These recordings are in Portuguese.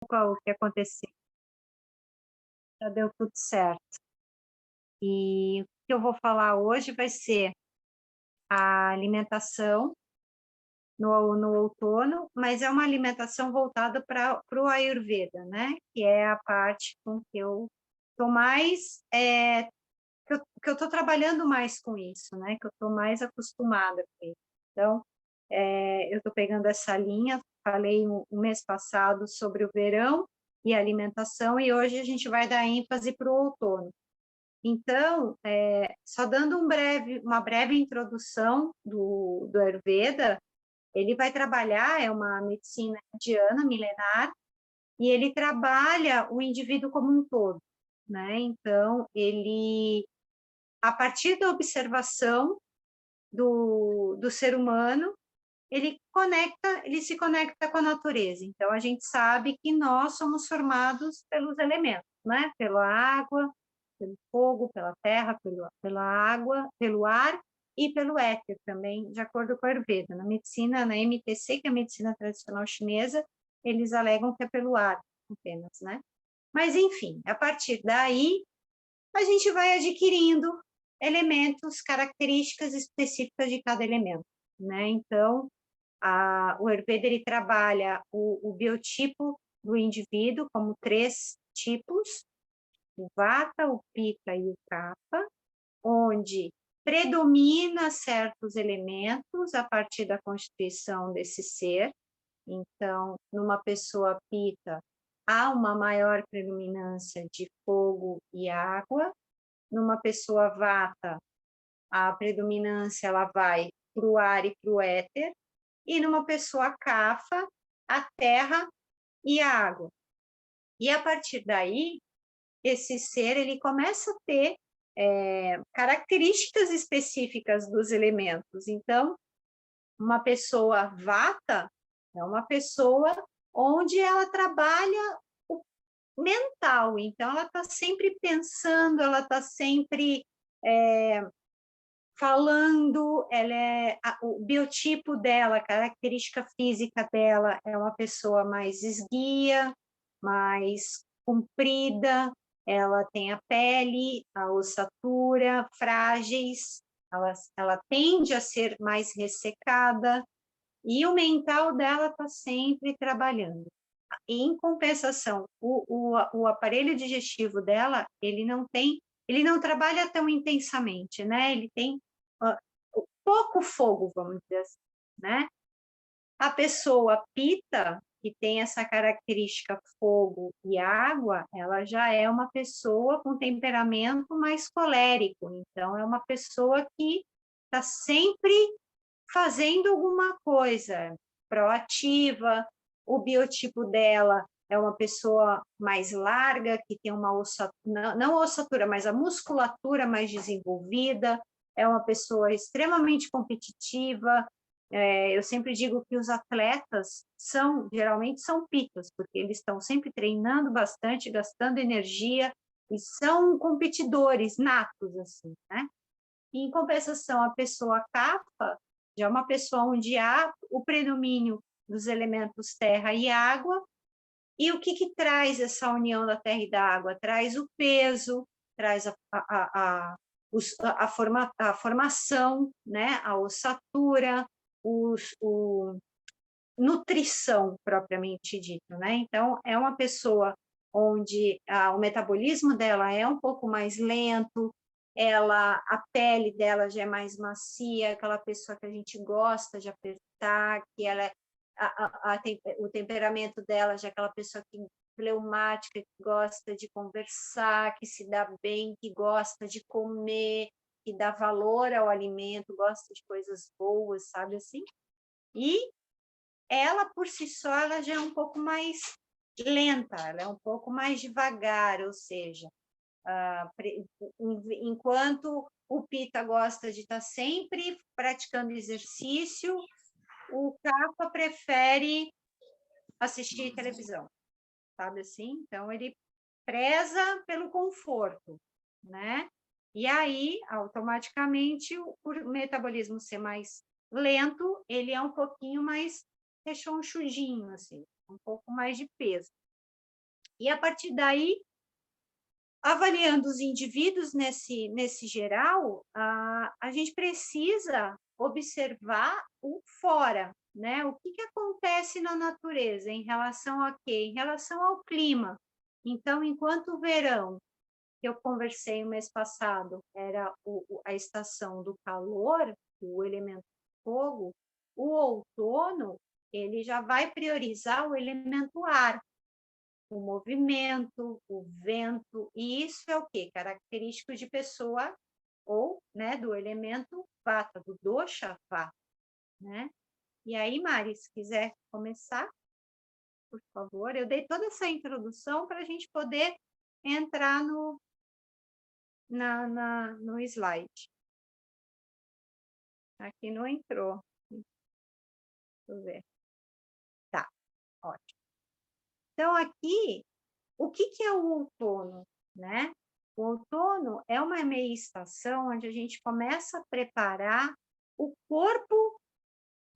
o que aconteceu, já deu tudo certo. E o que eu vou falar hoje vai ser a alimentação no outono, mas é uma alimentação voltada para o Ayurveda, né, que é a parte com que eu estou mais, que eu estou trabalhando mais com isso, né, que eu estou mais acostumada com isso. Então, eu estou pegando essa linha, falei o mês passado sobre o verão e a alimentação, e hoje a gente vai dar ênfase para o outono. Então, só dando uma breve introdução do Ayurveda, ele vai trabalhar, é uma medicina indiana milenar, e ele trabalha o indivíduo como um todo, né? Então, ele, a partir da observação do ser humano, ele se conecta com a natureza. Então, a gente sabe que nós somos formados pelos elementos, né? Pela água, pelo fogo, pela terra, pela água, pelo ar e pelo éter também, de acordo com a Ayurveda. Na medicina, na MTC, que é a medicina tradicional chinesa, eles alegam que é pelo ar apenas, né? Mas, enfim, a partir daí, a gente vai adquirindo elementos, características específicas de cada elemento, né? Então, o Ayurveda ele trabalha o biotipo do indivíduo como 3 tipos, o Vata, o Pitta e o Kapha, onde predomina certos elementos a partir da constituição desse ser. Então, numa pessoa Pitta, há uma maior predominância de fogo e água. Numa pessoa Vata, a predominância ela vai para o ar e para o éter. E numa pessoa Kapha, a terra e a água. E a partir daí, esse ser ele começa a ter características específicas dos elementos. Então, uma pessoa Vata é uma pessoa onde ela trabalha o mental. Então, ela está sempre pensando, ela está sempre falando, o biotipo dela, a característica física dela é uma pessoa mais esguia, mais comprida, ela tem a pele, a ossatura frágeis, ela tende a ser mais ressecada, e o mental dela está sempre trabalhando. Em compensação, o aparelho digestivo dela, ele não trabalha tão intensamente, né? Ele tem pouco fogo, vamos dizer assim, né? A pessoa Pita, que tem essa característica fogo e água, ela já é uma pessoa com temperamento mais colérico, então é uma pessoa que está sempre fazendo alguma coisa, proativa, o biotipo dela é uma pessoa mais larga, que tem uma ossatura, não a ossatura, mas a musculatura mais desenvolvida, é uma pessoa extremamente competitiva. Eu sempre digo que os atletas geralmente são pitas, porque eles estão sempre treinando bastante, gastando energia, e são competidores natos, assim, né? E, em compensação, a pessoa Kapha já é uma pessoa onde há o predomínio dos elementos terra e água. E o que traz essa união da terra e da água? Traz o peso, traz a formação, né? A ossatura, o nutrição propriamente dito, né? Então, é uma pessoa onde o metabolismo dela é um pouco mais lento, a pele dela já é mais macia, aquela pessoa que a gente gosta de apertar, que ela o temperamento dela já é aquela pessoa que fleumática, que gosta de conversar, que se dá bem, que gosta de comer, que dá valor ao alimento, gosta de coisas boas, sabe assim? E ela, por si só, ela já é um pouco mais lenta, ela é um pouco mais devagar, ou seja, enquanto o Pita gosta de estar sempre praticando exercício, o Kapha prefere assistir televisão, sabe assim? Então, ele preza pelo conforto, né? E aí, automaticamente, por o metabolismo ser mais lento, ele é um pouquinho mais rechonchudinho, assim, um pouco mais de peso. E a partir daí, avaliando os indivíduos nesse geral, a gente precisa observar o fora, né? O que acontece na natureza em relação a quê? Em relação ao clima. Então, enquanto o verão, que eu conversei o mês passado, era a estação do calor, o elemento fogo, o outono, ele já vai priorizar o elemento ar, o movimento, o vento, e isso é o quê? Característico de pessoa ou, né, do elemento vata, do dosha vata, né? E aí, Mari, se quiser começar, por favor, eu dei toda essa introdução para a gente poder entrar no slide. Aqui não entrou. Deixa eu ver. Tá, ótimo. Então, aqui, o que é o outono, né? O outono é uma meia estação onde a gente começa a preparar o corpo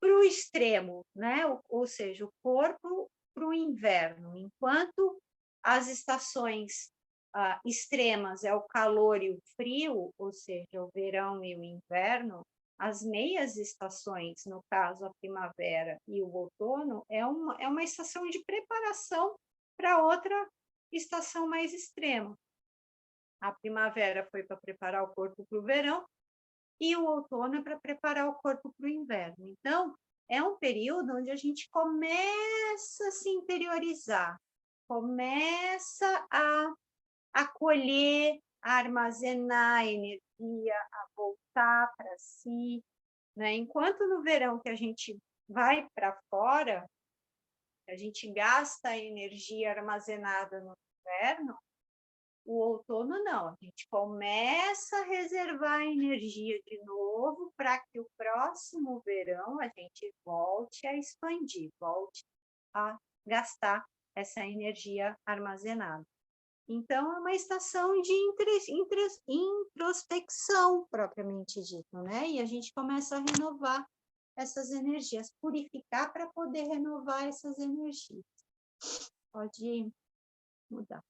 para o extremo, né? Ou seja, o corpo para o inverno. Enquanto as estações extremas é o calor e o frio, ou seja, o verão e o inverno, as meias estações, no caso a primavera e o outono, é uma estação de preparação para outra estação mais extrema. A primavera foi para preparar o corpo para o verão, e o outono é para preparar o corpo para o inverno. Então, é um período onde a gente começa a se interiorizar, começa a acolher, a armazenar energia, a voltar para si, né? Enquanto no verão que a gente vai para fora, a gente gasta a energia armazenada no inverno, o outono não, a gente começa a reservar energia de novo para que o próximo verão a gente volte a expandir, volte a gastar essa energia armazenada. Então, é uma estação de introspecção, propriamente dito, né? E a gente começa a renovar essas energias, purificar para poder renovar essas energias. Pode mudar.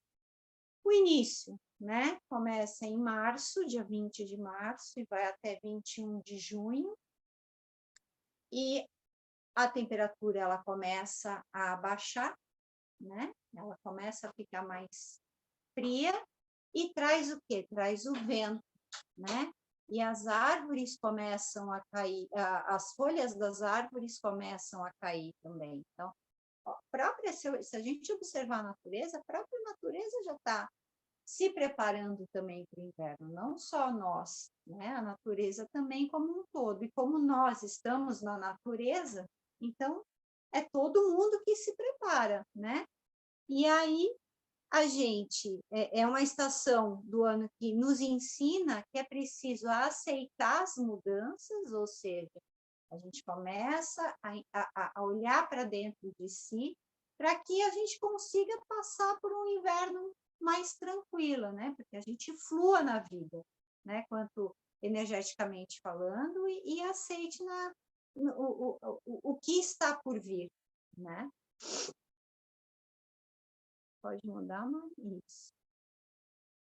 O início, né? Começa em março, dia 20 de março, e vai até 21 de junho. E a temperatura ela começa a baixar, né? Ela começa a ficar mais fria e traz o quê? Traz o vento, né? E as árvores começam a cair, as folhas das árvores começam a cair também. Então, se a gente observar a natureza, a própria natureza já está se preparando também para o inverno, não só nós, né? A natureza também como um todo. E como nós estamos na natureza, então é todo mundo que se prepara, né? E aí a gente é uma estação do ano que nos ensina que é preciso aceitar as mudanças, ou seja, a gente começa a olhar para dentro de si para que a gente consiga passar por um inverno mais tranquilo, né? Porque a gente flua na vida, né? Quanto energeticamente falando, e aceite o que está por vir, né? Pode mudar, mas isso.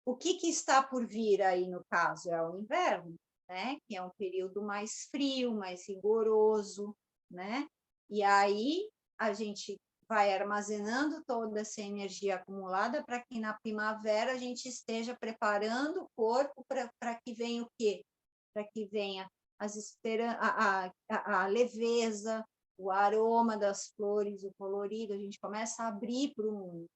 O que está por vir aí, no caso, é o inverno, né? Que é um período mais frio, mais rigoroso, né? E aí a gente vai armazenando toda essa energia acumulada para que na primavera a gente esteja preparando o corpo para que venha o quê? Para que venha a leveza, o aroma das flores, o colorido, a gente começa a abrir para o mundo,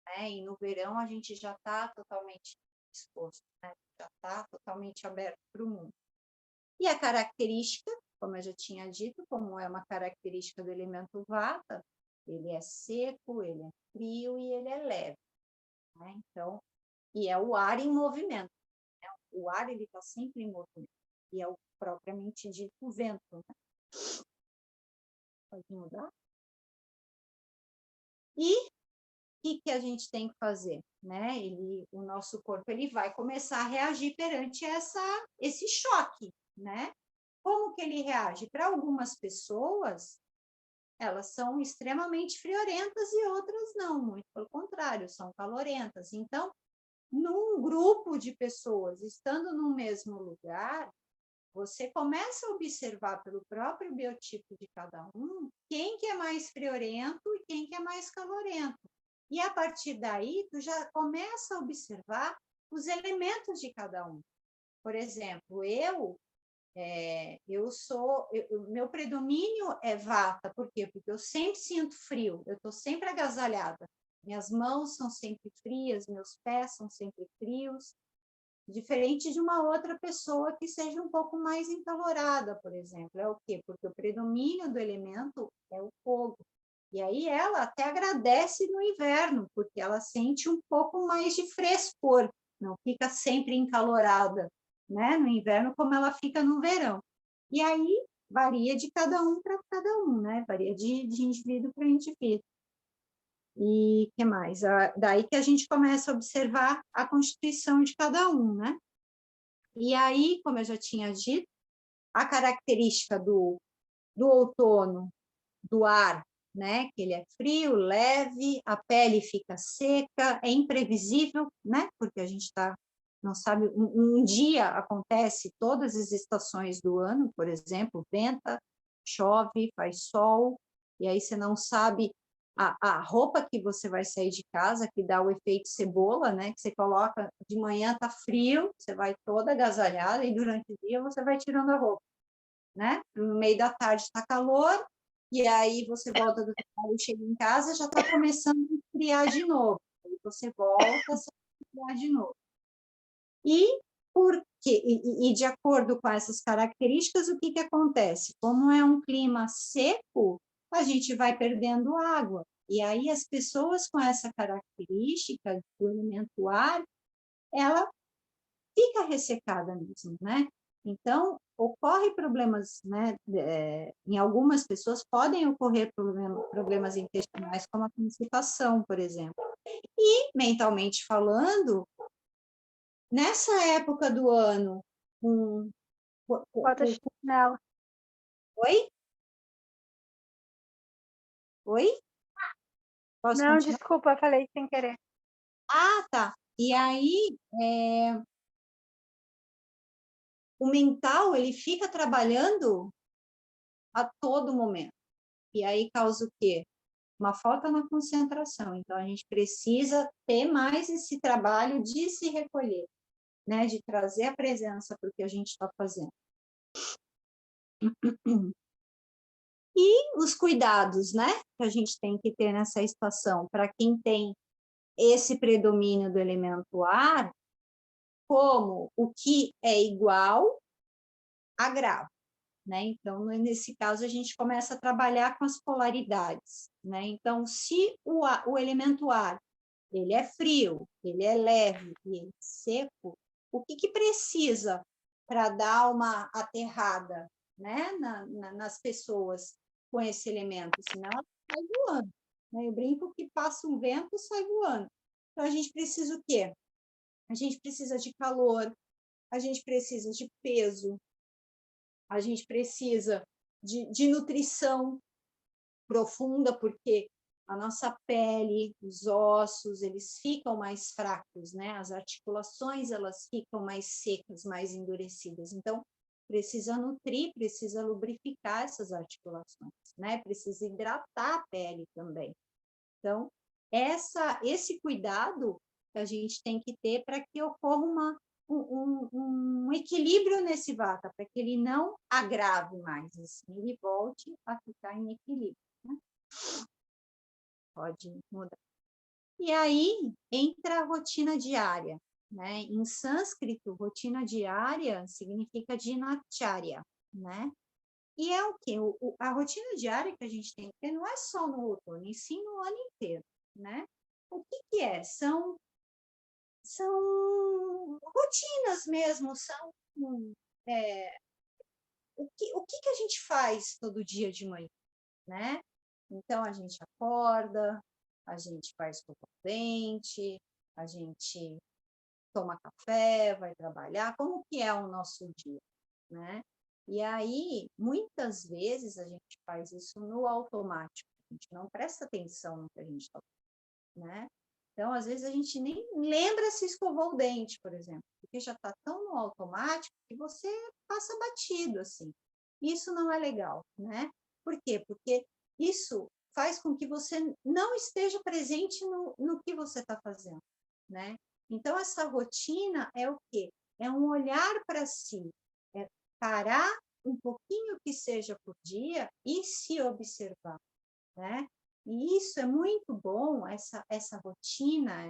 né? E no verão a gente já está totalmente exposto, né? Já está totalmente aberto para o mundo. E a característica, como eu já tinha dito, como é uma característica do elemento vata, ele é seco, ele é frio e ele é leve, né? Então, e é o ar em movimento, né? O ar ele está sempre em movimento, e é o propriamente dito o vento, né? Pode mudar? E o que a gente tem que fazer, né? O nosso corpo ele vai começar a reagir perante esse choque, né? Como que ele reage? Para algumas pessoas, elas são extremamente friorentas e outras não, muito pelo contrário, são calorentas. Então, num grupo de pessoas, estando no mesmo lugar, você começa a observar pelo próprio biotipo de cada um, quem que é mais friorento e quem que é mais calorento. E a partir daí, tu já começa a observar os elementos de cada um. Por exemplo, meu predomínio é vata, por quê? Porque eu sempre sinto frio, eu estou sempre agasalhada. Minhas mãos são sempre frias, meus pés são sempre frios, diferente de uma outra pessoa que seja um pouco mais encalorada, por exemplo. É o quê? Porque o predomínio do elemento é o fogo. E aí ela até agradece no inverno, porque ela sente um pouco mais de frescor, não fica sempre encalorada, né? No inverno, como ela fica no verão. E aí varia de cada um para cada um, né? Varia de indivíduo para indivíduo. E que mais? Daí que a gente começa a observar a constituição de cada um, né? E aí, como eu já tinha dito, a característica do outono, do ar, né? Que ele é frio, leve, a pele fica seca, é imprevisível, né? Porque a gente não sabe, um dia acontece todas as estações do ano, por exemplo, venta, chove, faz sol, e aí você não sabe a roupa que você vai sair de casa, que dá o efeito cebola, né? Que você coloca, de manhã tá frio, você vai toda agasalhada, e durante o dia você vai tirando a roupa, né? No meio da tarde está calor, e aí você volta do trabalho, chega em casa, já está começando a esfriar de novo. Aí você volta a esfriar de novo. E de acordo com essas características, o que acontece? Como é um clima seco, a gente vai perdendo água. E aí as pessoas com essa característica do elemento ar, ela fica ressecada mesmo, né? Então, ocorre problemas, né? Em algumas pessoas podem ocorrer problemas intestinais, como a constipação, por exemplo. E, mentalmente falando, nessa época do ano, Bota chinelo. Oi? Oi? Posso Não, continuar? desculpa, eu falei sem querer. Ah, tá. E aí, o mental, ele fica trabalhando a todo momento. E aí causa o quê? Uma falta na concentração. Então, a gente precisa ter mais esse trabalho de se recolher, né? De trazer a presença para o que a gente está fazendo. E os cuidados, né? Que a gente tem que ter nessa estação, para quem tem esse predomínio do elemento ar, como o que é igual a grau, né? Então, nesse caso, a gente começa a trabalhar com as polaridades, né? Então, se o elemento ar, ele é frio, ele é leve e ele é seco, o que precisa para dar uma aterrada, né? Nas pessoas com esse elemento? Senão ela sai voando, né? Eu brinco que passa um vento, sai voando. Então, a gente precisa o quê? A gente precisa de calor, a gente precisa de peso, a gente precisa de nutrição profunda, porque a nossa pele, os ossos, eles ficam mais fracos, né? As articulações, elas ficam mais secas, mais endurecidas. Então, precisa nutrir, precisa lubrificar essas articulações, né? Precisa hidratar a pele também. Então, esse cuidado que a gente tem que ter para que ocorra um equilíbrio nesse vata, para que ele não agrave mais, assim, ele volte a ficar em equilíbrio. Né? Pode mudar. E aí entra a rotina diária. Né? Em sânscrito, rotina diária significa dinacharya, né? E é o quê? A rotina diária que a gente tem que ter não é só no outono, e sim no ano inteiro, né? O que é? São rotinas mesmo, o que a gente faz todo dia de manhã, né? Então, a gente acorda, a gente faz escova dente, a gente toma café, vai trabalhar, como que é o nosso dia, né? E aí, muitas vezes, a gente faz isso no automático, a gente não presta atenção no que a gente está fazendo, né? Então, às vezes, a gente nem lembra se escovou o dente, por exemplo, porque já está tão no automático que você passa batido, assim. Isso não é legal, né? Por quê? Porque isso faz com que você não esteja presente no que você está fazendo, né? Então, essa rotina é o quê? É um olhar para si, é parar um pouquinho que seja por dia e se observar, né? E isso é muito bom, essa rotina,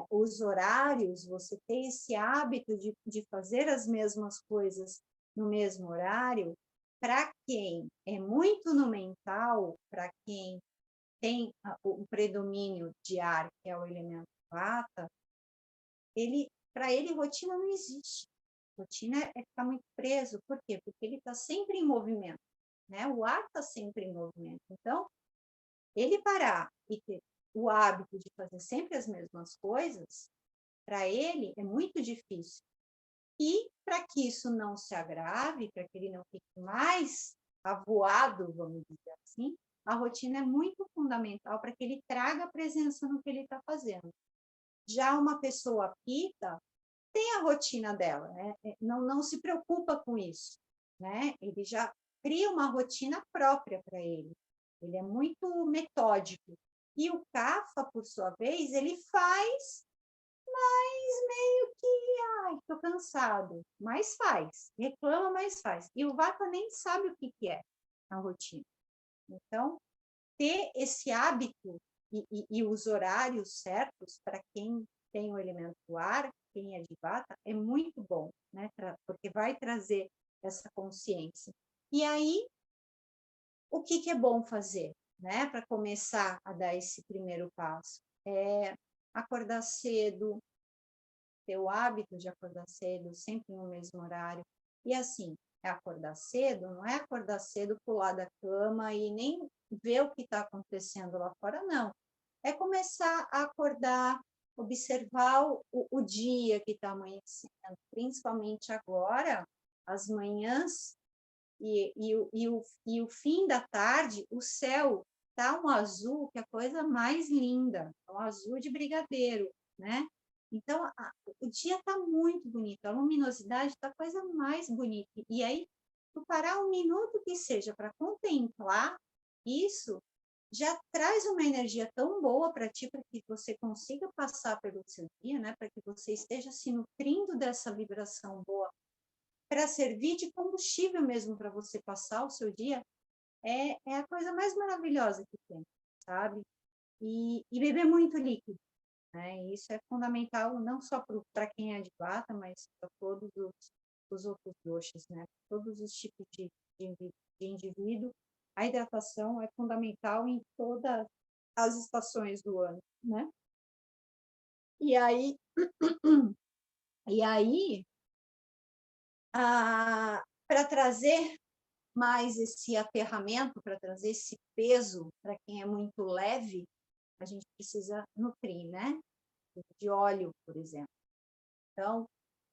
os horários, você ter esse hábito de fazer as mesmas coisas no mesmo horário, para quem é muito no mental, para quem tem o predomínio de ar, que é o elemento vata, para ele, rotina não existe. Rotina é ficar muito preso. Por quê? Porque ele está sempre em movimento, né? O ar está sempre em movimento. Então, ele parar e ter o hábito de fazer sempre as mesmas coisas, para ele é muito difícil. E para que isso não se agrave, para que ele não fique mais avoado, vamos dizer assim, a rotina é muito fundamental para que ele traga presença no que ele está fazendo. Já uma pessoa pita tem a rotina dela, né? Não se preocupa com isso, né? Ele já cria uma rotina própria para ele. Ele é muito metódico. E o Kapha, por sua vez, ele faz, mas meio que, ai, estou cansado. Mas faz, reclama, mas faz. E o Vata nem sabe o que é a rotina. Então, ter esse hábito e os horários certos para quem tem o elemento ar, quem é de Vata, é muito bom, né? Porque vai trazer essa consciência. E aí, o que é bom fazer, né? Para começar a dar esse primeiro passo? É acordar cedo, ter o hábito de acordar cedo, sempre no mesmo horário. E assim, é acordar cedo, não é acordar cedo, pular da cama e nem ver o que está acontecendo lá fora, não. É começar a acordar, observar o dia que está amanhecendo, principalmente agora, as manhãs e o fim da tarde, o céu está um azul que é a coisa mais linda, um azul de brigadeiro, né? Então, o dia está muito bonito, a luminosidade está a coisa mais bonita. E aí, tu parar um minuto que seja para contemplar isso, já traz uma energia tão boa para ti, para que você consiga passar pelo seu dia, né? Para que você esteja se nutrindo dessa vibração boa, para servir de combustível mesmo para você passar o seu dia, é a coisa mais maravilhosa que tem, sabe? E beber muito líquido, né? Isso é fundamental não só para quem é de Vata, mas para todos os outros doshas, né? Todos os tipos de indivíduo. A hidratação é fundamental em todas as estações do ano, né? E aí, para trazer mais esse aterramento, para trazer esse peso para quem é muito leve, a gente precisa nutrir, né? De óleo, por exemplo. Então,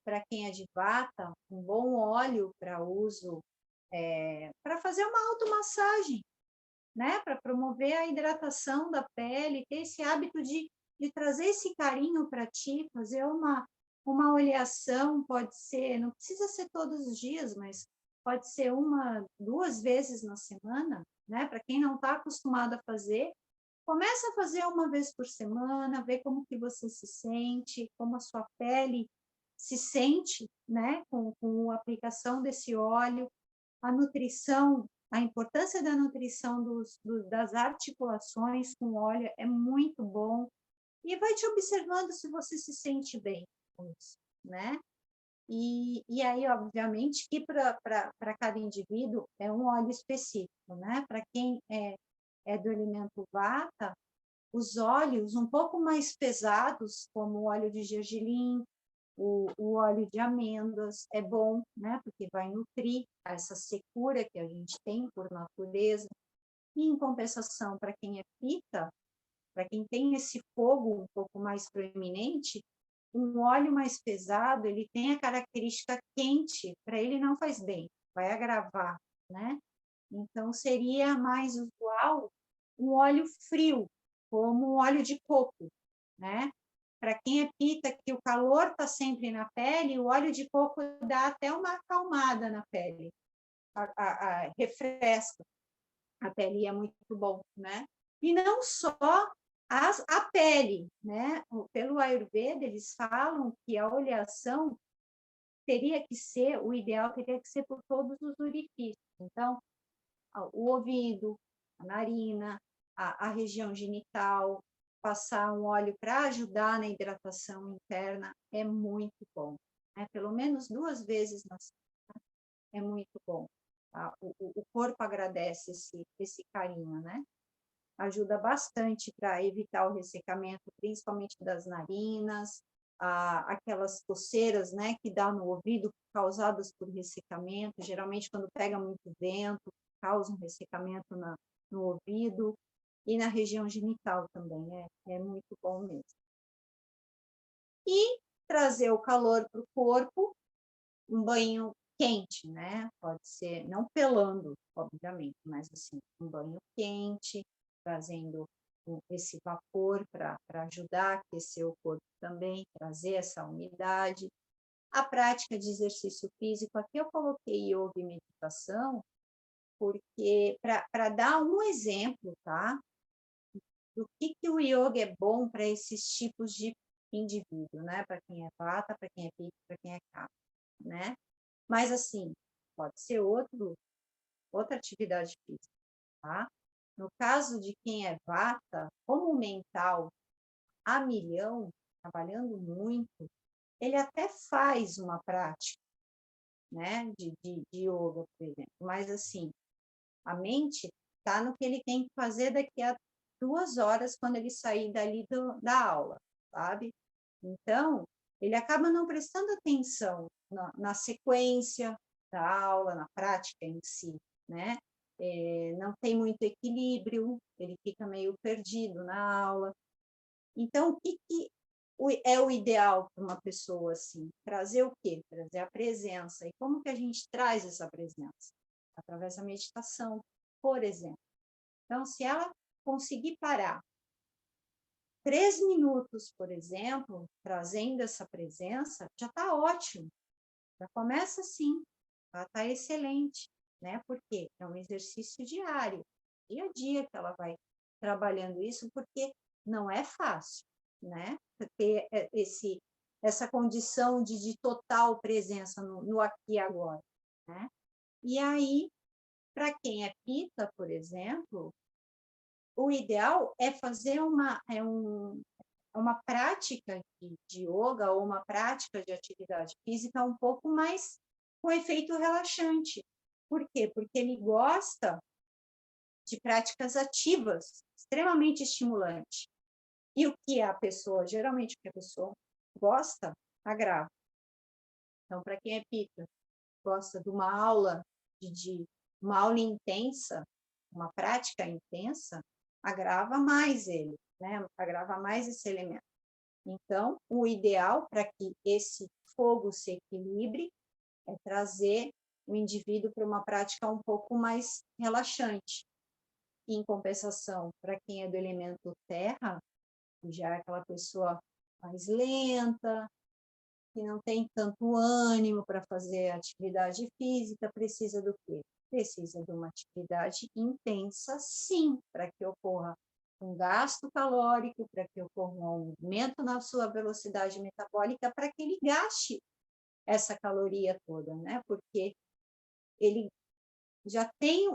para quem é de Vata, um bom óleo para uso, para fazer uma automassagem, né? Para promover a hidratação da pele, ter esse hábito de trazer esse carinho para ti, fazer uma oleação, pode ser, não precisa ser todos os dias, mas pode ser 1, 2 vezes na semana, né? Para quem não está acostumado a fazer, começa a fazer 1 vez por semana, ver como que você se sente, como a sua pele se sente, né? Com a aplicação desse óleo, a nutrição, a importância da nutrição das articulações com óleo é muito bom, e vai te observando se você se sente bem com isso, né? E aí, obviamente, que para cada indivíduo é um óleo específico, né? Para quem é do elemento Vata, os óleos um pouco mais pesados, como o óleo de gergelim, o óleo de amêndoas, é bom, né? Porque vai nutrir essa secura que a gente tem por natureza. E, em compensação, para quem é pita, para quem tem esse fogo um pouco mais proeminente, um óleo mais pesado, ele tem a característica quente, para ele não faz bem. vai agravar, né? Então, seria mais usual um óleo frio, como o óleo de coco, né? Para quem é pita, que o calor está sempre na pele, o óleo de coco dá até uma acalmada na pele, refresca a pele, é muito bom, né? E não só a pele, né? Pelo Ayurveda, eles falam que a oleação teria que ser, o ideal teria que ser por todos os orifícios. Então, o ouvido, a narina, a região genital, passar um óleo para ajudar na hidratação interna é muito bom. Né? Pelo menos 2 vezes na semana é muito bom. Tá? O corpo agradece esse carinho, né? Ajuda bastante para evitar o ressecamento, principalmente das narinas, aquelas coceiras, né, que dá no ouvido, causadas por ressecamento, geralmente quando pega muito vento, causa um ressecamento no ouvido, e na região genital também, é muito bom mesmo. E trazer o calor para o corpo, um banho quente, né? Pode ser, não pelando, obviamente, mas assim, um banho quente, trazendo esse vapor para ajudar a aquecer o corpo também, trazer essa umidade. A prática de exercício físico, aqui eu coloquei yoga e meditação, porque para dar um exemplo, tá? Do que o yoga é bom para esses tipos de indivíduo, né? Para quem é vata, para quem é pitta, para quem é kapha, né? Mas assim, pode ser outra atividade física, tá? No caso de quem é vata, como o mental a milhão, trabalhando muito, ele até faz uma prática, né, de yoga, por exemplo, mas assim, a mente está no que ele tem que fazer daqui a 2 horas quando ele sair dali da aula, sabe? Então, ele acaba não prestando atenção na sequência da aula, na prática em si, né? Não tem muito equilíbrio, ele fica meio perdido na aula. Então, o que é o ideal para uma pessoa assim? Trazer o quê? Trazer a presença. E como que a gente traz essa presença? Através da meditação, por exemplo. Então, se ela conseguir parar 3 minutos, por exemplo, trazendo essa presença, já está ótimo. Já começa assim, já está excelente, né? Porque é um exercício diário, dia a dia que ela vai trabalhando isso, porque não é fácil, né? Ter essa condição de total presença no aqui e agora, né? E aí, para quem é pita, por exemplo, o ideal é fazer uma prática de yoga ou uma prática de atividade física um pouco mais com efeito relaxante. Por quê? Porque ele gosta de práticas ativas, extremamente estimulantes. E o que a pessoa, geralmente o que a pessoa gosta, agrava. Então, para quem é pita, gosta de uma aula intensa, uma prática intensa, agrava mais ele, né? Agrava mais esse elemento. Então, o ideal para que esse fogo se equilibre é trazer o indivíduo para uma prática um pouco mais relaxante. Em compensação, para quem é do elemento terra, já é aquela pessoa mais lenta, que não tem tanto ânimo para fazer atividade física, precisa do quê? Precisa de uma atividade intensa, sim, para que ocorra um gasto calórico, para que ocorra um aumento na sua velocidade metabólica, para que ele gaste essa caloria toda, né? Porque ele já tem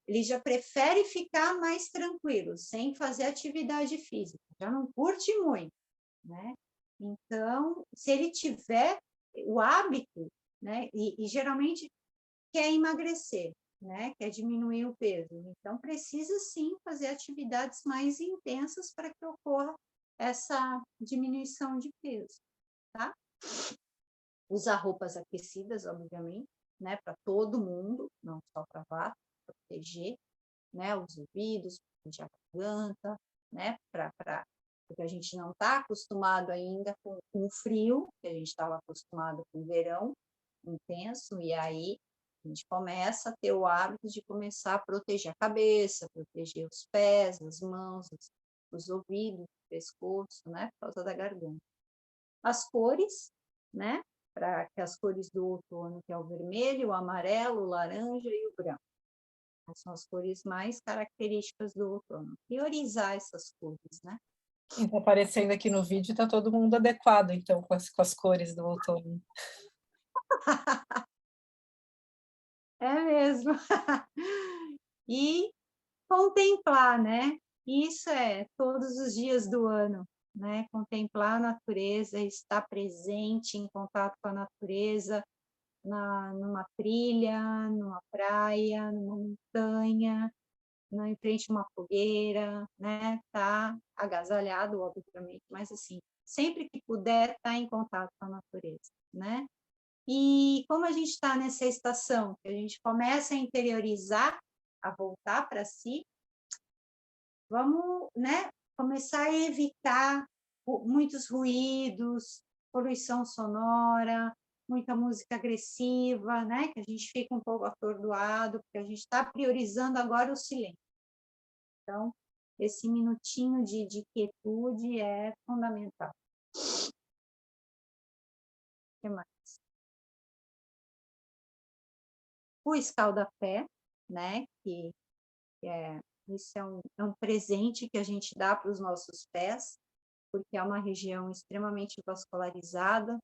ele já prefere ficar mais tranquilo, sem fazer atividade física, já não curte muito, né? Então, se ele tiver o hábito, né, e geralmente quer emagrecer, né, quer diminuir o peso, então precisa sim fazer atividades mais intensas para que ocorra essa diminuição de peso, tá? Usar roupas aquecidas, obviamente, né, para todo mundo, não só para vata, proteger, né, os ouvidos, proteger a garganta, né, porque a gente não está acostumado ainda com o frio, que a gente estava acostumado com o verão, intenso, e aí a gente começa a ter o hábito de começar a proteger a cabeça, proteger os pés, as mãos, os ouvidos, o pescoço, né, por causa da garganta. As cores, né, para que as cores do outono, que é o vermelho, o amarelo, o laranja e o branco. São as cores mais características do outono. Priorizar essas cores, né? Está aparecendo aqui no vídeo, está todo mundo adequado, então, com as cores do outono. É mesmo. E contemplar, né? Isso é todos os dias do ano, né? Contemplar a natureza, estar presente em contato com a natureza, numa trilha, numa praia, numa montanha, em frente a uma fogueira, né? Tá agasalhado, obviamente, mas assim, sempre que puder, estar em contato com a natureza, né? E como a gente está nessa estação, que a gente começa a interiorizar, a voltar para si, vamos, né, começar a evitar muitos ruídos, poluição sonora, muita música agressiva, né, que a gente fica um pouco atordoado, porque a gente está priorizando agora o silêncio. Então, esse minutinho de quietude é fundamental. O que mais? O escaldapé, né, isso é um presente que a gente dá para os nossos pés, porque é uma região extremamente vascularizada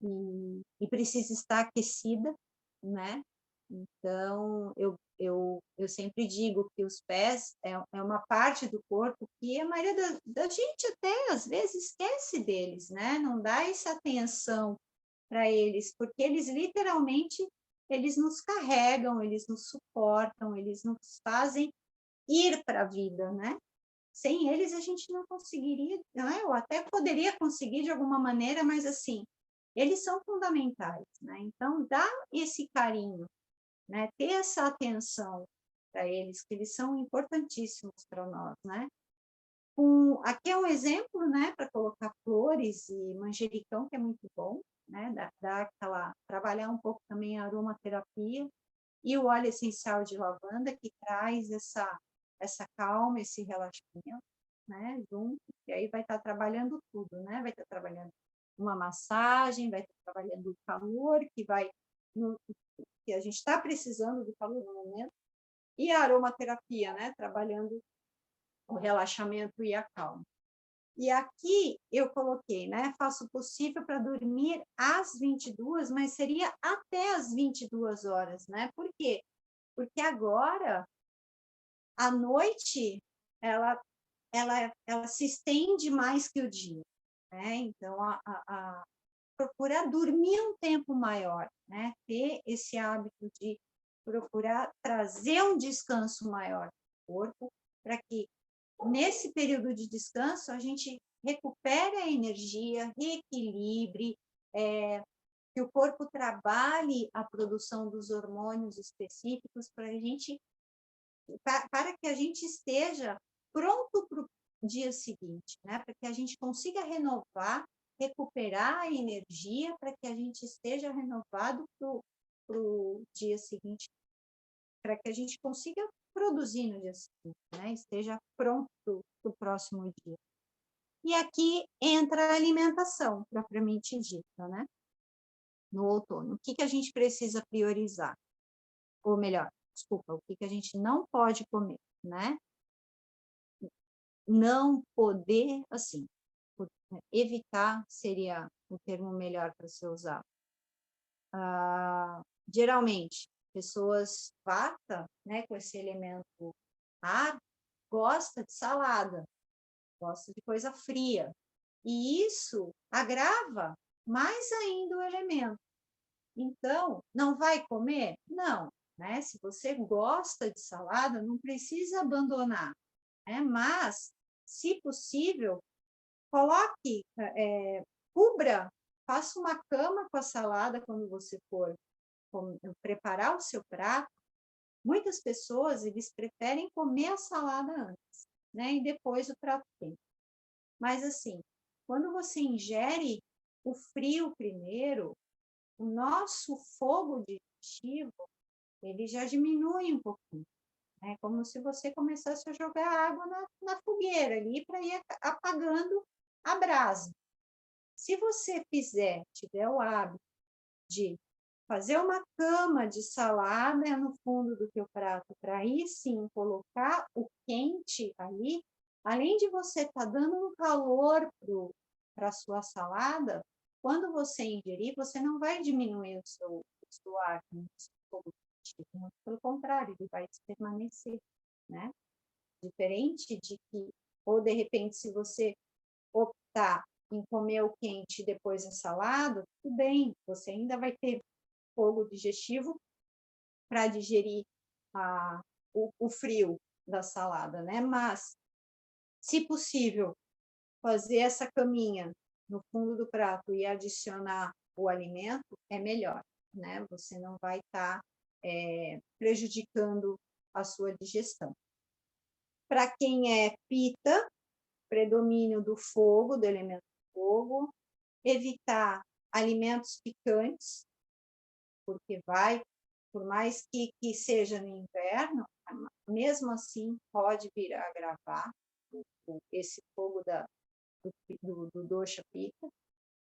e precisa estar aquecida, né? Então, eu sempre digo que os pés é uma parte do corpo que a maioria da gente até, às vezes, esquece deles, né? Não dá essa atenção para eles, porque eles literalmente, eles nos carregam, eles nos suportam, eles nos fazem ir para a vida, né? Sem eles a gente não conseguiria, né? Eu até poderia conseguir de alguma maneira, mas assim, eles são fundamentais, né? Então, dá esse carinho, né? Ter essa atenção para eles, que eles são importantíssimos para nós, né? Aqui é um exemplo, né, para colocar flores e manjericão, que é muito bom, né? Trabalhar um pouco também a aromaterapia, e o óleo essencial de lavanda, que traz essa calma, esse relaxamento, né, junto, e aí vai estar trabalhando tudo, né, vai estar trabalhando uma massagem, vai estar trabalhando o calor, que a gente está precisando do calor no momento, e a aromaterapia, né, trabalhando o relaxamento e a calma. E aqui eu coloquei, né, faço o possível para dormir às 22, mas seria até às 22 horas, né? Por quê? Porque agora, a noite, ela se estende mais que o dia, né? Então, procurar dormir um tempo maior, né? Ter esse hábito de procurar trazer um descanso maior do corpo, para que nesse período de descanso a gente recupere a energia, reequilibre, que o corpo trabalhe a produção dos hormônios específicos para que a gente esteja pronto para o dia seguinte, né? Para que a gente consiga renovar, recuperar a energia, para que a gente esteja renovado para o dia seguinte, para que a gente consiga produzir no dia seguinte, né? Esteja pronto para o próximo dia. E aqui entra a alimentação, propriamente dita, né? No outono. O que a gente precisa priorizar? Ou melhor, desculpa, o que a gente não pode comer, né? Não poder, assim, evitar seria o termo melhor para ser usado. Geralmente, pessoas vata, né, com esse elemento ar, gosta de salada, gosta de coisa fria. E isso agrava mais ainda o elemento. Então, não vai comer? Não. Né? Se você gosta de salada, não precisa abandonar. Né? Mas, se possível, coloque, cubra, faça uma cama com a salada quando você for preparar o seu prato. Muitas pessoas, eles preferem comer a salada antes, né? E depois o prato quente. Mas, assim, quando você ingere o frio primeiro, o nosso fogo digestivo, ele já diminui um pouquinho. É como se você começasse a jogar água na fogueira ali para ir apagando a brasa. Se você tiver o hábito de fazer uma cama de salada no fundo do teu prato, para aí sim colocar o quente ali, além de você estar dando um calor para a sua salada, quando você ingerir, você não vai diminuir o seu acne, o seu fogo digestivo, muito pelo contrário, ele vai permanecer, né? Diferente de que, ou de repente, se você optar em comer o quente e depois a salada, tudo bem, você ainda vai ter fogo digestivo para digerir o frio da salada, né? Mas, se possível, fazer essa caminha no fundo do prato e adicionar o alimento é melhor, né? Você não vai estar prejudicando a sua digestão. Para quem é pita, predomínio do fogo, do elemento fogo, evitar alimentos picantes, porque por mais que seja no inverno, mesmo assim pode vir a agravar esse fogo do dosha pitta.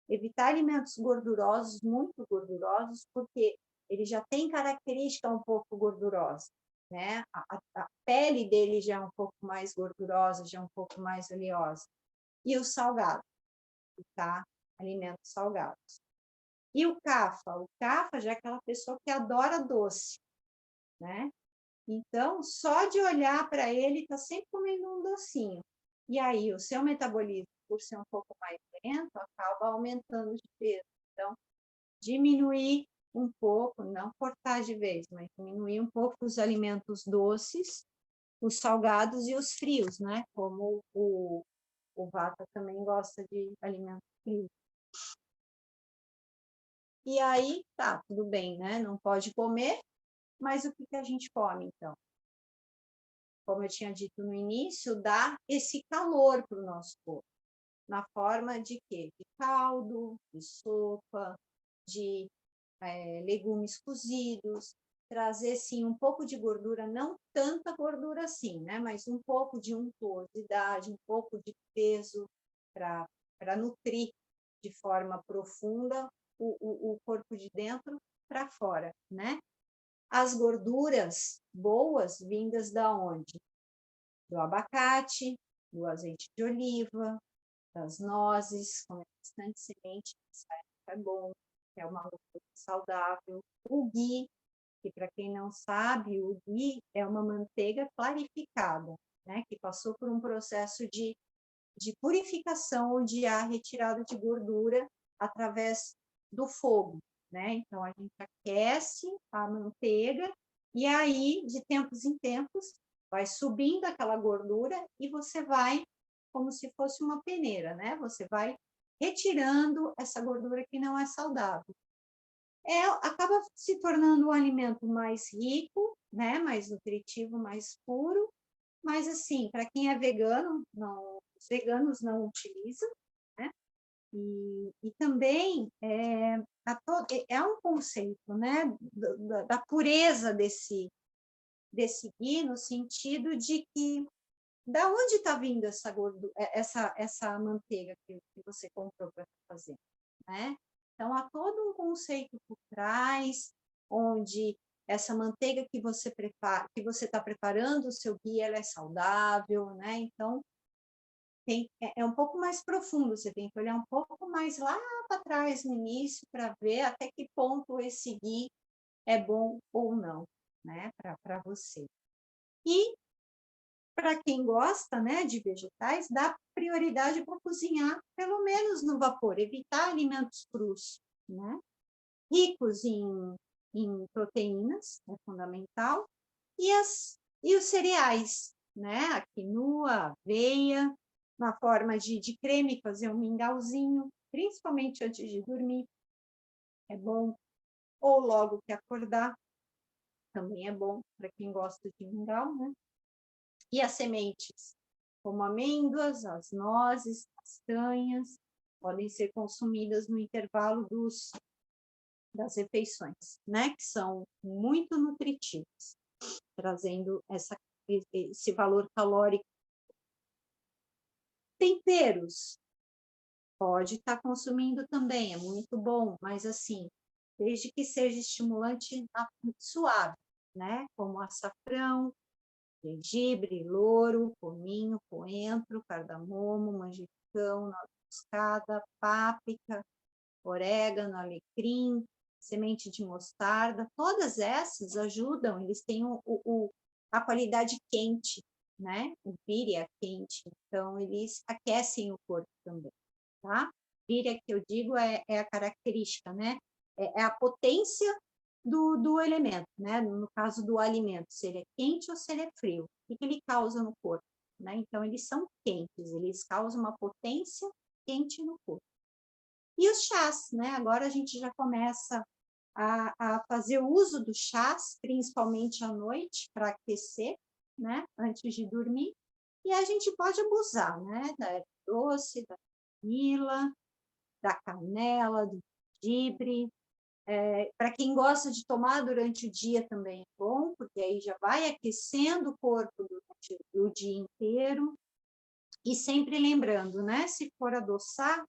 Evitar alimentos gordurosos, muito gordurosos, porque ele já tem característica um pouco gordurosa, né? A pele dele já é um pouco mais gordurosa, já é um pouco mais oleosa. E o salgado, tá? Alimentos salgados. E o kapha já é aquela pessoa que adora doce, né? Então, só de olhar para ele, está sempre comendo um docinho. E aí, o seu metabolismo, por ser um pouco mais lento, acaba aumentando de peso. Então, diminuir um pouco, não cortar de vez, mas diminuir um pouco os alimentos doces, os salgados e os frios, né? Como o Vata também gosta de alimentos frios. E aí, tá, tudo bem, né? Não pode comer, mas o que a gente come, então? Como eu tinha dito no início, dá esse calor para o nosso corpo. Na forma de quê? De caldo, de sopa, de legumes cozidos, trazer, sim, um pouco de gordura, não tanta gordura assim, né? Mas um pouco de untuosidade, um pouco de peso para nutrir de forma profunda o corpo de dentro para fora, né? As gorduras boas vindas da onde? Do abacate, do azeite de oliva, das nozes, com bastante semente, isso é bom, é uma gordura saudável. O ghee, que para quem não sabe, o ghee é uma manteiga clarificada, né, que passou por um processo de purificação, onde há retirada de gordura através do fogo, né? Então, a gente aquece a manteiga e aí, de tempos em tempos, vai subindo aquela gordura e você vai, como se fosse uma peneira, né? Você vai retirando essa gordura que não é saudável. Acaba se tornando um alimento mais rico, né? Mais nutritivo, mais puro, mas assim, para quem é vegano, os veganos não utilizam, né? E também é um conceito, né? Da pureza desse ghee, no sentido de que da onde está vindo essa gordura, essa manteiga que você comprou para fazer, né? Então, há todo um conceito por trás, onde essa manteiga que você prepara, que você está preparando o seu ghee, ela é saudável, né? Então, é um pouco mais profundo, você tem que olhar um pouco mais lá para trás no início para ver até que ponto esse ghee é bom ou não, né? Para você. E para quem gosta, né, de vegetais, dá prioridade para cozinhar, pelo menos no vapor, evitar alimentos crus, né? Ricos em proteínas, é fundamental, e os cereais, né? A quinoa, a aveia, na forma de creme, fazer um mingauzinho, principalmente antes de dormir, é bom. Ou logo que acordar, também é bom para quem gosta de mingau, né? E as sementes, como amêndoas, as nozes, castanhas, podem ser consumidas no intervalo dos das refeições, né? Que são muito nutritivas, trazendo esse valor calórico. Temperos, pode estar consumindo também, é muito bom, mas assim, desde que seja estimulante suave, né? Como açafrão, gengibre, louro, cominho, coentro, cardamomo, manjericão, noz moscada, páprica, orégano, alecrim, semente de mostarda, todas essas ajudam, eles têm a qualidade quente, né? O vire é quente, então eles aquecem o corpo também, tá? Vire, que eu digo, é a característica, né? É a potência do elemento, né? No caso do alimento, se ele é quente ou se ele é frio. O que ele causa no corpo, né? Então, eles são quentes, eles causam uma potência quente no corpo. E os chás, né? Agora a gente já começa a fazer uso dos chás, principalmente à noite, para aquecer, né? Antes de dormir. E a gente pode abusar, né? Da erva doce, da camila, da canela, do gengibre. Para quem gosta de tomar durante o dia também é bom, porque aí já vai aquecendo o corpo durante o dia inteiro. E sempre lembrando, né? Se for adoçar,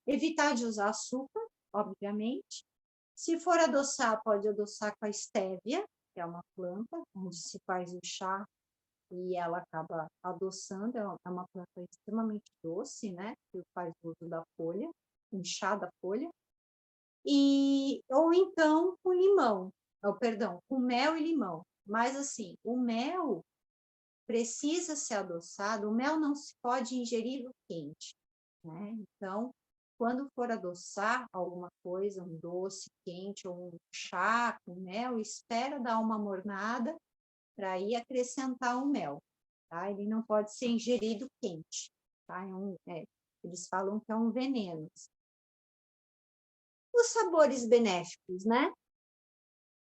evitar de usar açúcar, obviamente. Se for adoçar, pode adoçar com a estévia, que é uma planta, onde se faz o chá e ela acaba adoçando, é uma planta extremamente doce, né? Que faz uso da folha, um chá da folha. Ou então com limão, perdão, com mel e limão. Mas assim, o mel precisa ser adoçado, o mel não se pode ingerir quente, né? Então, quando for adoçar alguma coisa, um doce quente ou um chá com mel, espera dar uma mornada para aí acrescentar o mel, tá? Ele não pode ser ingerido quente, tá? Eles falam que é um veneno. Os sabores benéficos, né?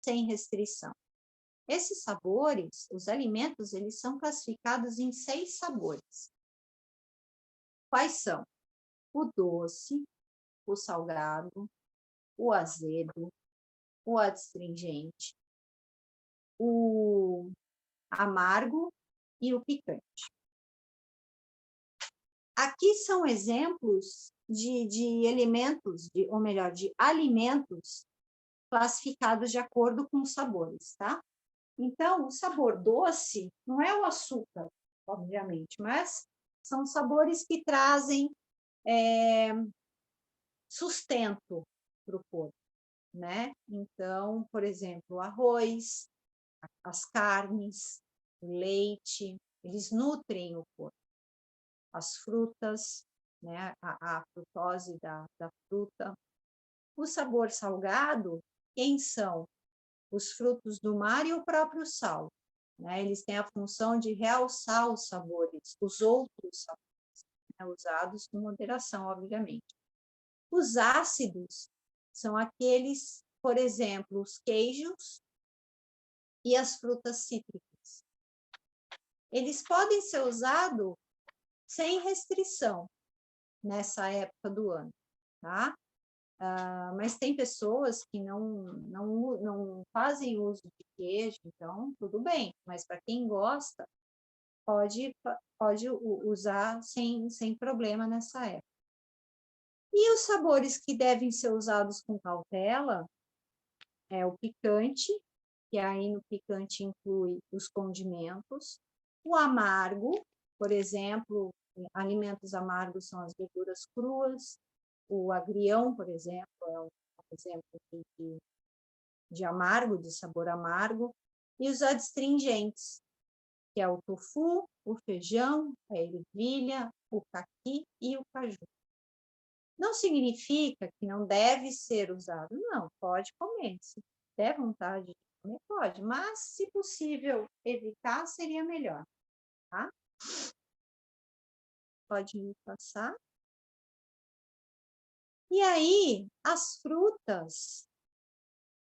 Sem restrição. Esses sabores, os alimentos, eles são classificados em 6 sabores. Quais são? O doce, o salgado, o azedo, o adstringente, o amargo e o picante. Aqui são exemplos de elementos, ou melhor, de alimentos classificados de acordo com os sabores, tá? Então, o sabor doce não é o açúcar, obviamente, mas são sabores que trazem sustento para o corpo, né? Então, por exemplo, o arroz, as carnes, o leite, eles nutrem o corpo. As frutas, né? A frutose da fruta. O sabor salgado, quem são? Os frutos do mar e o próprio sal, né? Eles têm a função de realçar os sabores, os outros sabores, né? Usados com moderação, obviamente. Os ácidos são aqueles, por exemplo, os queijos e as frutas cítricas. Eles podem ser usados sem restrição nessa época do ano, tá? Mas tem pessoas que não fazem uso de queijo, então tudo bem. Mas para quem gosta, pode usar sem problema nessa época. E os sabores que devem ser usados com cautela é o picante, que aí no picante inclui os condimentos, o amargo, por exemplo, alimentos amargos são as verduras cruas, o agrião, por exemplo, é um exemplo de amargo, de sabor amargo, e os adstringentes, que é o tofu, o feijão, a ervilha, o caqui e o caju. Não significa que não deve ser usado, não, pode comer, se der vontade de comer, pode, mas se possível evitar, seria melhor, tá? Pode me passar. E aí, as frutas,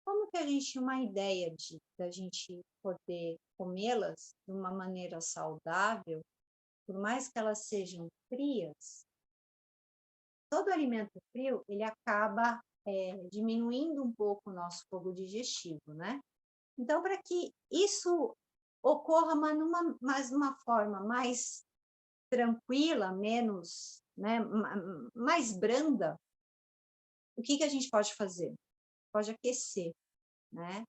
como que a gente tem uma ideia da gente poder comê-las de uma maneira saudável, por mais que elas sejam frias? Todo alimento frio, ele acaba diminuindo um pouco o nosso fogo digestivo, né? Então, para que isso ocorra, mas numa forma mais tranquila, menos, né, mais branda, o que a gente pode fazer? Pode aquecer, né?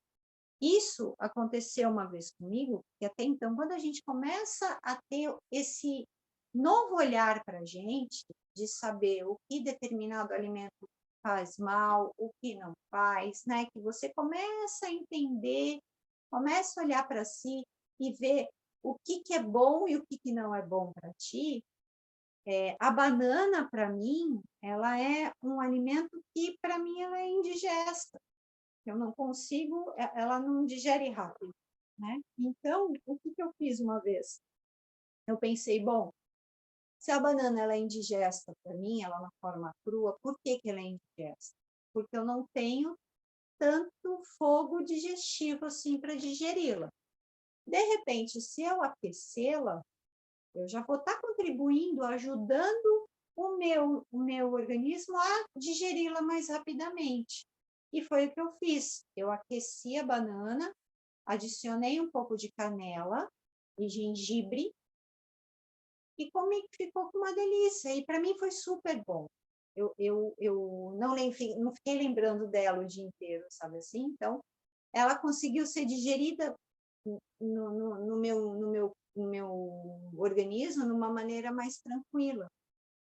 Isso aconteceu uma vez comigo, que até então, quando a gente começa a ter esse novo olhar para a gente, de saber o que determinado alimento faz mal, o que não faz, né? Que você começa a entender, começa a olhar para si e ver o que é bom e o que não é bom para ti. A banana, para mim, ela é um alimento que, para mim, ela é indigesta. Eu não consigo, ela não digere rápido, né? Então, o que eu fiz uma vez? Eu pensei, bom, se a banana ela é indigesta para mim, ela na forma crua, por que ela é indigesta? Porque eu não tenho tanto fogo digestivo assim para digeri-la. De repente, se eu aquecê-la, eu já vou estar contribuindo, ajudando o meu organismo a digeri-la mais rapidamente. E foi o que eu fiz. Eu aqueci a banana, adicionei um pouco de canela e gengibre e comi, ficou com uma delícia. E para mim foi super bom. Eu não fiquei lembrando dela o dia inteiro, sabe assim? Então, ela conseguiu ser digerida no meu organismo de uma maneira mais tranquila.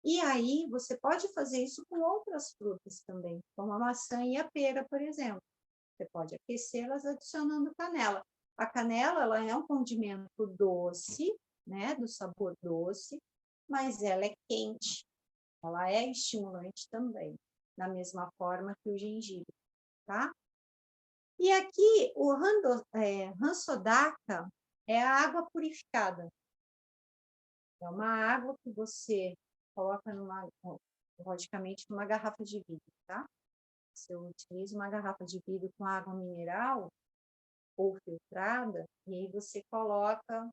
E aí, você pode fazer isso com outras frutas também, como a maçã e a pera, por exemplo. Você pode aquecê-las adicionando canela. A canela, ela é um condimento doce, né, do sabor doce, mas ela é quente. Ela é estimulante também, da mesma forma que o gengibre, tá? E aqui, o Hansodaka é a água purificada. É uma água que você coloca logicamente, numa garrafa de vidro, tá? Você utiliza uma garrafa de vidro com água mineral ou filtrada, e aí você coloca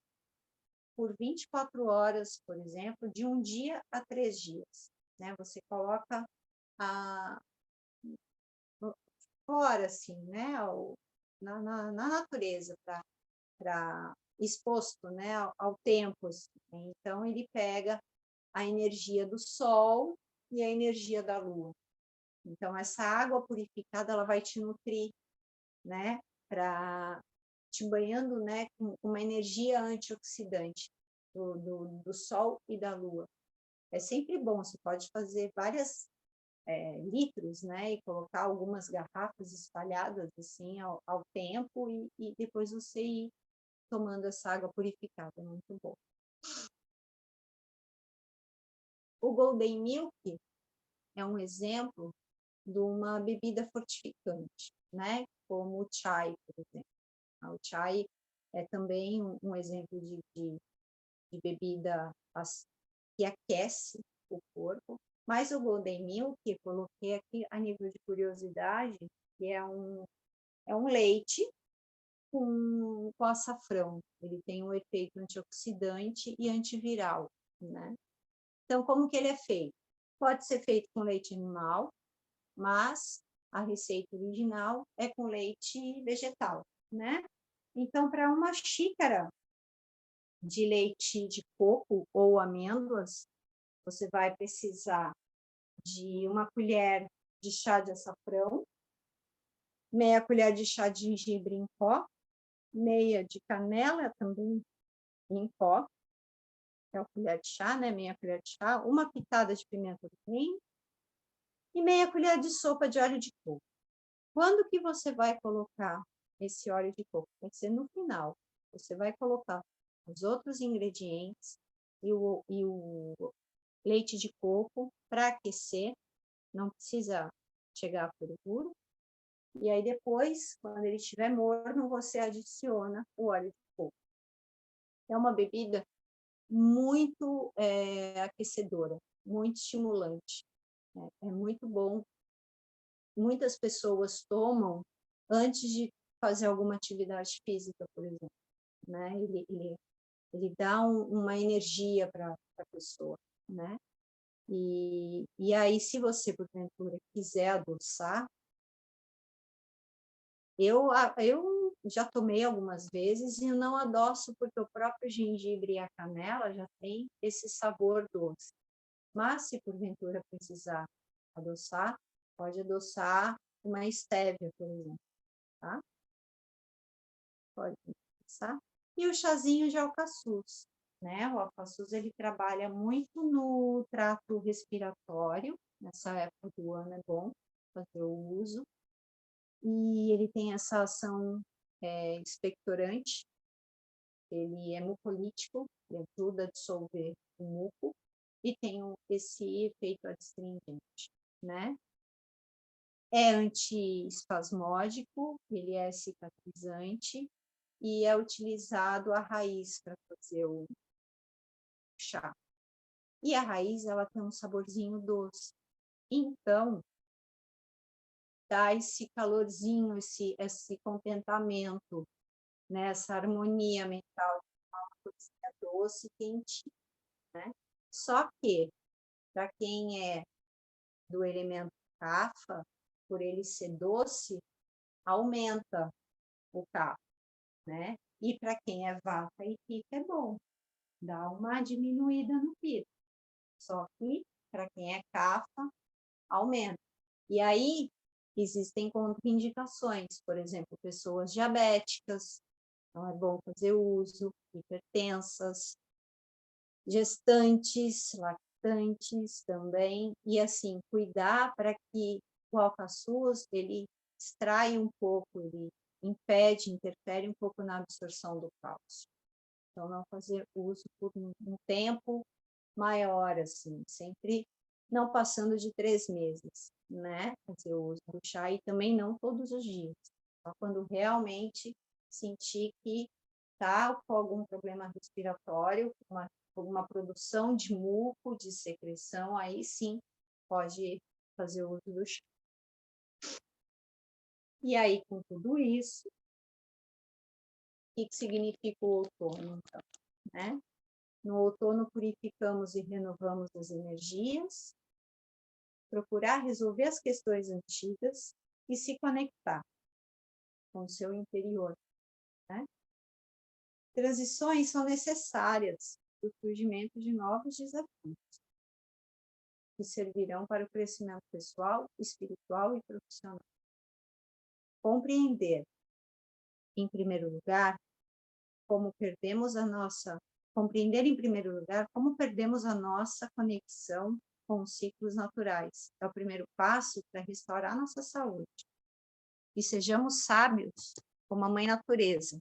por 24 horas, por exemplo, de 1 dia a 3 dias, né? Você coloca fora, assim, né? Na natureza, para exposto, né? Ao tempo, assim, né? Então, ele pega a energia do sol e a energia da lua. Então, essa água purificada, ela vai te nutrir, né? Te banhando, né? Com uma energia antioxidante do sol e da lua. É sempre bom, você pode fazer várias litros, né? E colocar algumas garrafas espalhadas, assim, ao tempo, e depois você ir tomando essa água purificada, é muito bom. O Golden Milk é um exemplo de uma bebida fortificante, né? Como o chai, por exemplo. O chai é também um exemplo de bebida que aquece o corpo, mas o Golden Milk, eu coloquei aqui a nível de curiosidade, que é um leite com açafrão. Ele tem um efeito antioxidante e antiviral, né? Então, como que ele é feito? Pode ser feito com leite animal, mas a receita original é com leite vegetal, né? Então, para uma xícara de leite de coco ou amêndoas, você vai precisar de 1 colher de chá de açafrão, meia colher de chá de gengibre em pó, meia de canela também em pó, é a colher de chá, né? Meia colher de chá, 1 pitada de pimenta do reino e meia colher de sopa de óleo de coco. Quando que você vai colocar esse óleo de coco? Tem que ser no final. Você vai colocar os outros ingredientes e o leite de coco para aquecer, não precisa chegar a fervura. E aí depois, quando ele estiver morno, você adiciona o óleo de coco. É uma bebida muito aquecedora, muito estimulante. É muito bom. Muitas pessoas tomam antes de fazer alguma atividade física, por exemplo, né? Ele dá uma energia para a pessoa, né? E aí, se você, porventura, quiser adoçar, eu já tomei algumas vezes e não adoço porque o próprio gengibre e a canela já tem esse sabor doce. Mas, se porventura precisar adoçar, pode adoçar uma estévia, por exemplo, tá? Pode adoçar. E o chazinho de alcaçuz, né? O alcaçuz, ele trabalha muito no trato respiratório, nessa época do ano é bom fazer o uso, e ele tem essa ação expectorante, ele é mucolítico, ele ajuda a dissolver o muco, e tem esse efeito adstringente, né? É antiespasmódico, ele é cicatrizante, e é utilizado a raiz para fazer o chá. E a raiz, ela tem um saborzinho doce. Então, dá esse calorzinho, esse contentamento, né? Essa harmonia mental, uma coisinha doce, quentinha, né? Só que, para quem é do elemento Kapha, por ele ser doce, aumenta o Kapha, né? E para quem é Vata e Pitta é bom, dá uma diminuída no Pitta. Só que, para quem é Kapha, aumenta. E aí, existem contraindicações, por exemplo, pessoas diabéticas, não é bom fazer uso, hipertensas, gestantes, lactantes também, e assim, cuidar para que o alcaçuz, ele extrai um pouco, ele impede, interfere um pouco na absorção do cálcio. Então, não fazer uso por um tempo maior, assim, sempre não passando de 3 meses, né? Fazer o uso do chá, e também não todos os dias, só quando realmente sentir que está com algum problema respiratório, alguma produção de muco, de secreção, aí sim pode fazer o uso do chá. E aí, com tudo isso, o que significa o outono, então, né? No outono, purificamos e renovamos as energias, procurar resolver as questões antigas e se conectar com o seu interior, né? Transições são necessárias para o surgimento de novos desafios, que servirão para o crescimento pessoal, espiritual e profissional. Compreender, em primeiro lugar, compreender em primeiro lugar como perdemos a nossa conexão com os ciclos naturais. É o primeiro passo para restaurar nossa saúde. E sejamos sábios como a Mãe Natureza.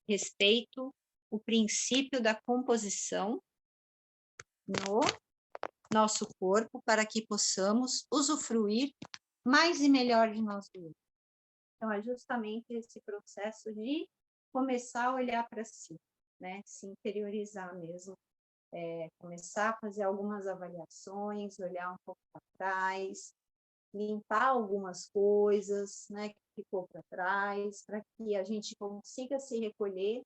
Respeito o princípio da composição no nosso corpo para que possamos usufruir mais e melhor de nós mesmos. Então, é justamente esse processo de começar a olhar para si, né? Se interiorizar mesmo, começar a fazer algumas avaliações, olhar um pouco para trás, limpar algumas coisas, né, que ficou para trás, para que a gente consiga se recolher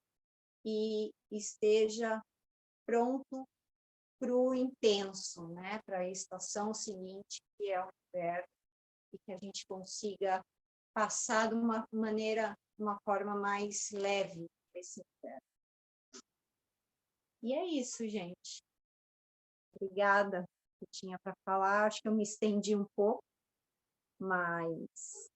e esteja pronto para o intenso, né, para a estação seguinte, que é o inverno, e que a gente consiga passar de uma maneira, uma forma mais leve esse inverno. E é isso, gente. Obrigada que eu tinha para falar. Acho que eu me estendi um pouco, mas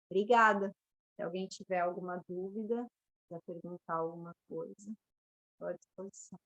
obrigada. Se alguém tiver alguma dúvida, quiser perguntar alguma coisa, estou à disposição.